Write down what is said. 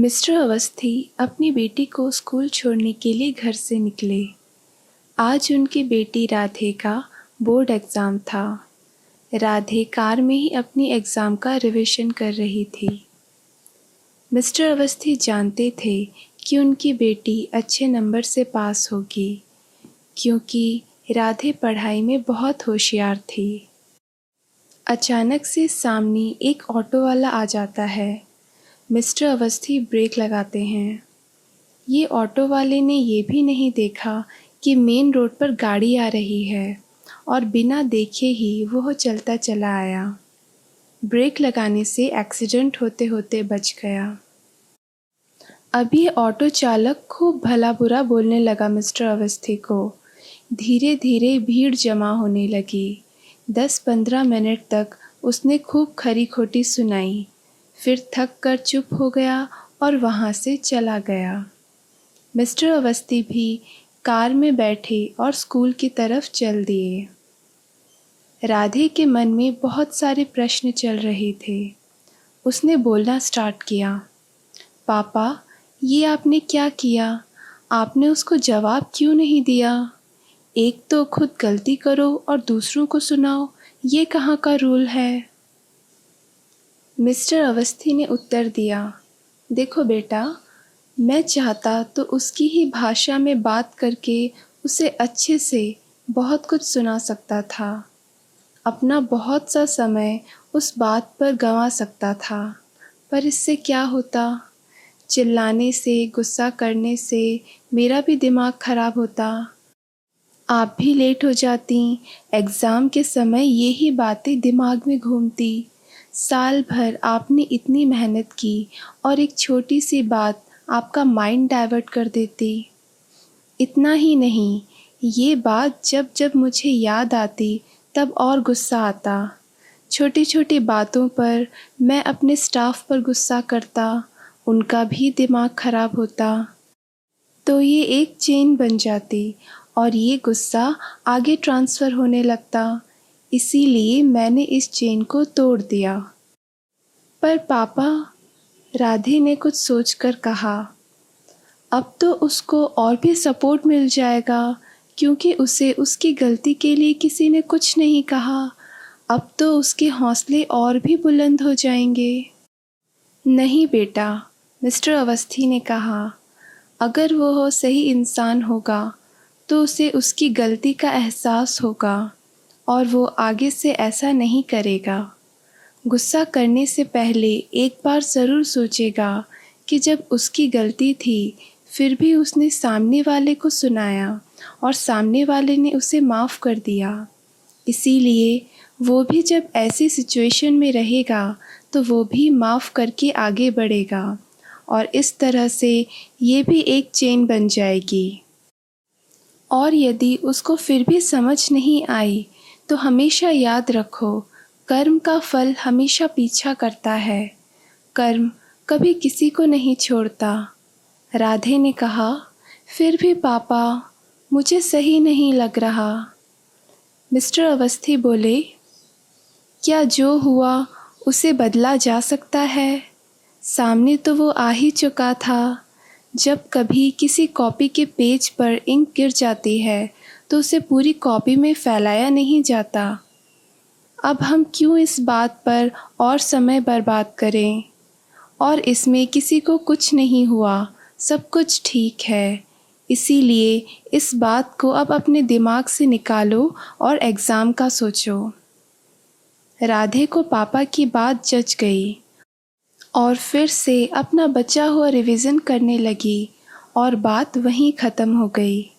Mister Awasthi अपनी बेटी को स्कूल छोड़ने के लिए घर से निकले। आज उनकी बेटी राधे का बोर्ड एग्ज़ाम था। राधे कार में ही अपनी एग्ज़ाम का रिवीजन कर रही थी। मिस्टर अवस्थी जानते थे कि उनकी बेटी अच्छे नंबर से पास होगी, क्योंकि राधे पढ़ाई में बहुत होशियार थी। अचानक से सामने एक ऑटो वाला आ जाता है। मिस्टर अवस्थी ब्रेक लगाते हैं। ये ऑटो वाले ने ये भी नहीं देखा कि मेन रोड पर गाड़ी आ रही है और बिना देखे ही वह चलता चला आया। ब्रेक लगाने से एक्सीडेंट होते होते बच गया। अब ये ऑटो चालक खूब भला बुरा बोलने लगा मिस्टर अवस्थी को। धीरे धीरे भीड़ जमा होने लगी। 10-15 मिनट तक उसने खूब खरी खोटी सुनाई, फिर थक कर चुप हो गया और वहाँ से चला गया। मिस्टर अवस्थी भी कार में बैठे और स्कूल की तरफ चल दिए। राधे के मन में बहुत सारे प्रश्न चल रहे थे। उसने बोलना स्टार्ट किया, पापा, ये आपने क्या किया? आपने उसको जवाब क्यों नहीं दिया? एक तो खुद गलती करो और दूसरों को सुनाओ, ये कहाँ का रूल है? मिस्टर अवस्थी ने उत्तर दिया, देखो बेटा, मैं चाहता तो उसकी ही भाषा में बात करके उसे अच्छे से बहुत कुछ सुना सकता था। अपना बहुत सा समय उस बात पर गंवा सकता था, पर इससे क्या होता? चिल्लाने से, गुस्सा करने से मेरा भी दिमाग खराब होता। आप भी लेट हो जाती। एग्ज़ाम के समय यही बातें दिमाग में घूमती। साल भर आपने इतनी मेहनत की और एक छोटी सी बात आपका माइंड डाइवर्ट कर देती। इतना ही नहीं, ये बात जब जब मुझे याद आती तब और गुस्सा आता। छोटी छोटी बातों पर मैं अपने स्टाफ पर गुस्सा करता, उनका भी दिमाग खराब होता। तो ये एक चेन बन जाती और ये गुस्सा आगे ट्रांसफ़र होने लगता। इसीलिए मैंने इस चेन को तोड़ दिया। पर पापा, राधे ने कुछ सोचकर कहा, अब तो उसको और भी सपोर्ट मिल जाएगा, क्योंकि उसे उसकी गलती के लिए किसी ने कुछ नहीं कहा। अब तो उसके हौसले और भी बुलंद हो जाएंगे। नहीं बेटा, मिस्टर अवस्थी ने कहा, अगर वह सही इंसान होगा तो उसे उसकी गलती का एहसास होगा और वो आगे से ऐसा नहीं करेगा। गुस्सा करने से पहले एक बार ज़रूर सोचेगा कि जब उसकी गलती थी फिर भी उसने सामने वाले को सुनाया और सामने वाले ने उसे माफ़ कर दिया। इसीलिए वो भी जब ऐसी सिचुएशन में रहेगा तो वो भी माफ़ करके आगे बढ़ेगा और इस तरह से ये भी एक चेन बन जाएगी। और यदि उसको फिर भी समझ नहीं आई तो हमेशा याद रखो, कर्म का फल हमेशा पीछा करता है। कर्म कभी किसी को नहीं छोड़ता। राधे ने कहा, फिर भी पापा, मुझे सही नहीं लग रहा। मिस्टर अवस्थी बोले, क्या जो हुआ उसे बदला जा सकता है? सामने तो वो आ ही चुका था। जब कभी किसी कॉपी के पेज पर इंक गिर जाती है तो उसे पूरी कॉपी में फैलाया नहीं जाता। अब हम क्यों इस बात पर और समय बर्बाद करें? और इसमें किसी को कुछ नहीं हुआ, सब कुछ ठीक है। इसीलिए इस बात को अब अपने दिमाग से निकालो और एग्ज़ाम का सोचो। राधे को पापा की बात जच गई और फिर से अपना बचा हुआ रिवीजन करने लगी और बात वहीं ख़त्म हो गई।